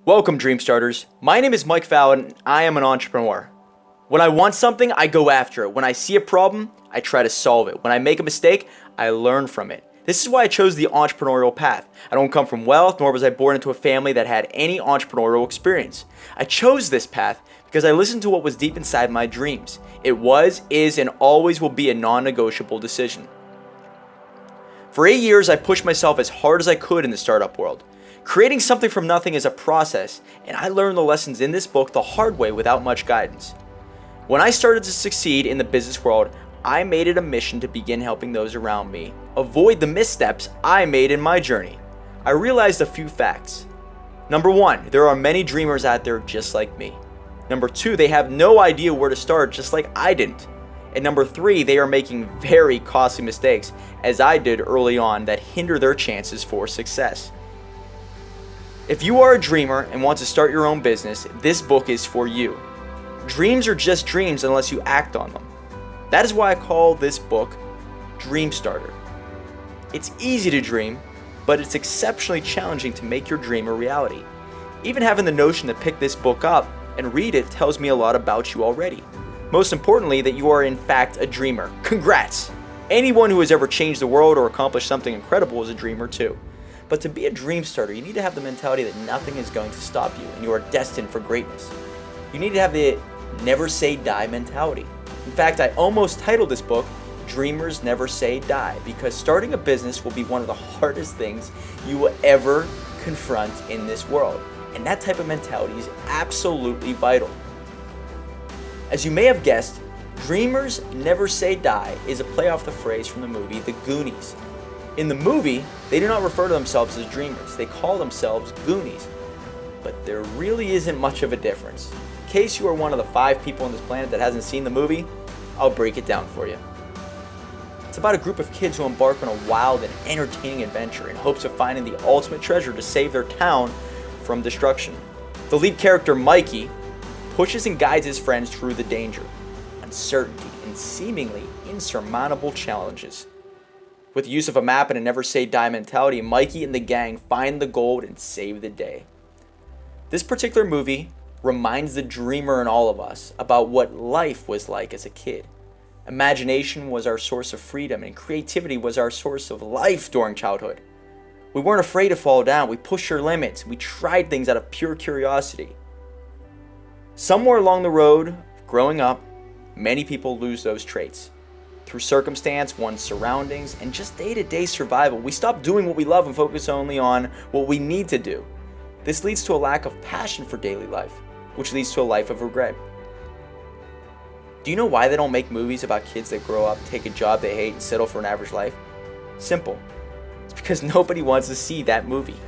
Welcome, Dreamstarters. My name is Mike Fallat, and I am an entrepreneur. When I want something, I go after it. When I see a problem, I try to solve it. When I make a mistake, I learn from it. This is why I chose the entrepreneurial path. I don't come from wealth, nor was I born into a family that had any entrepreneurial experience. I chose this path because I listened to what was deep inside my dreams. It was, is, and always will be a non-negotiable decision. For 8 years, I pushed myself as hard as I could in the startup world. Creating something from nothing is a process, and I learned the lessons in this book the hard way without much guidance. When I started to succeed in the business world, I made it a mission to begin helping those around me avoid the missteps I made in my journey. I realized a few facts. Number 1, there are many dreamers out there just like me. Number 2, they have no idea where to start just like I didn't. And number 3, they are making very costly mistakes, as I did early on, that hinder their chances for success. If you are a dreamer and want to start your own business, this book is for you. Dreams are just dreams unless you act on them. That is why I call this book Dreamstarter. It's easy to dream, but it's exceptionally challenging to make your dream a reality. Even having the notion to pick this book up and read it tells me a lot about you already. Most importantly, that you are in fact a dreamer. Congrats! Anyone who has ever changed the world or accomplished something incredible is a dreamer too. But to be a dream starter, you need to have the mentality that nothing is going to stop you and you are destined for greatness. You need to have the never say die mentality. In fact, I almost titled this book, Dreamers Never Say Die, because starting a business will be one of the hardest things you will ever confront in this world. And that type of mentality is absolutely vital. As you may have guessed, Dreamers Never Say Die is a play off the phrase from the movie The Goonies. In the movie, they do not refer to themselves as dreamers, they call themselves Goonies. But there really isn't much of a difference. In case you are one of the 5 people on this planet that hasn't seen the movie, I'll break it down for you. It's about a group of kids who embark on a wild and entertaining adventure in hopes of finding the ultimate treasure to save their town from destruction. The lead character, Mikey, pushes and guides his friends through the danger, uncertainty, and seemingly insurmountable challenges. With the use of a map and a never say die mentality, Mikey and the gang find the gold and save the day. This particular movie reminds the dreamer in all of us about what life was like as a kid. Imagination was our source of freedom, and creativity was our source of life during childhood. We weren't afraid to fall down, we pushed our limits, we tried things out of pure curiosity. Somewhere along the road of growing up, many people lose those traits. Through circumstance, one's surroundings, and just day-to-day survival, we stop doing what we love and focus only on what we need to do. This leads to a lack of passion for daily life, which leads to a life of regret. Do you know why they don't make movies about kids that grow up, take a job they hate, and settle for an average life? Simple. It's because nobody wants to see that movie.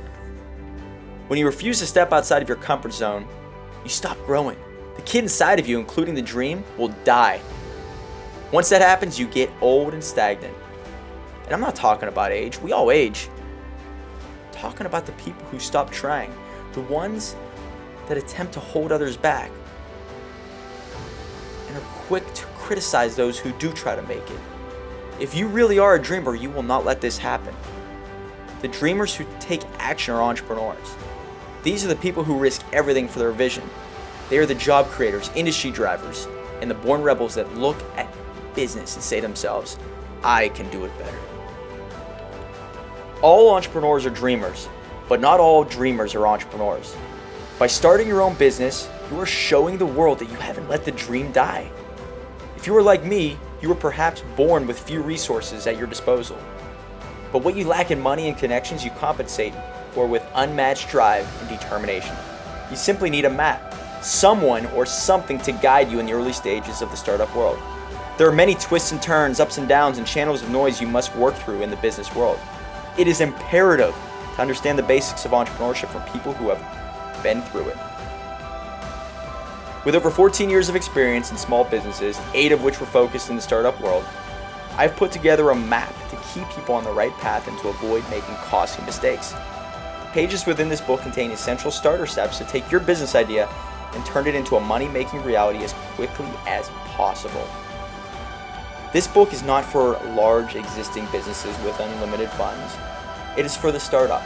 When you refuse to step outside of your comfort zone, you stop growing. The kid inside of you, including the dream, will die. Once that happens, you get old and stagnant. And I'm not talking about age. We all age. I'm talking about the people who stop trying. The ones that attempt to hold others back. And are quick to criticize those who do try to make it. If you really are a dreamer, you will not let this happen. The dreamers who take action are entrepreneurs. These are the people who risk everything for their vision. They are the job creators, industry drivers, and the born rebels that look at business and say to themselves, I can do it better. All entrepreneurs are dreamers, but not all dreamers are entrepreneurs. By starting your own business, you are showing the world that you haven't let the dream die. If you are like me, you were perhaps born with few resources at your disposal. But what you lack in money and connections, you compensate for with unmatched drive and determination. You simply need a map, someone or something to guide you in the early stages of the startup world. There are many twists and turns, ups and downs, and channels of noise you must work through in the business world. It is imperative to understand the basics of entrepreneurship from people who have been through it. With over 14 years of experience in small businesses, 8 of which were focused in the startup world, I've put together a map to keep people on the right path and to avoid making costly mistakes. The pages within this book contain essential starter steps to take your business idea and turn it into a money-making reality as quickly as possible. This book is not for large existing businesses with unlimited funds. It is for the startup.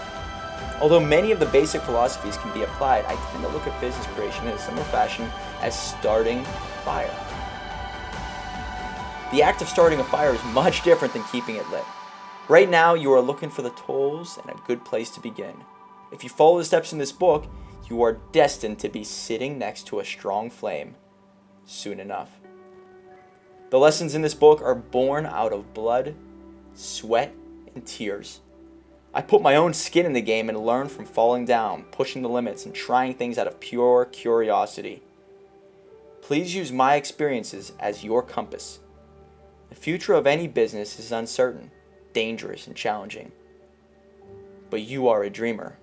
Although many of the basic philosophies can be applied, I tend to look at business creation in a similar fashion as starting a fire. The act of starting a fire is much different than keeping it lit. Right now, you are looking for the tools and a good place to begin. If you follow the steps in this book, you are destined to be sitting next to a strong flame soon enough. The lessons in this book are born out of blood, sweat, and tears. I put my own skin in the game and learned from falling down, pushing the limits, and trying things out of pure curiosity. Please use my experiences as your compass. The future of any business is uncertain, dangerous, and challenging. But you are a dreamer,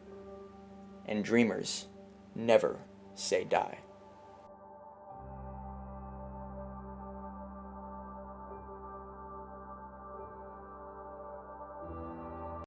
and dreamers never say die.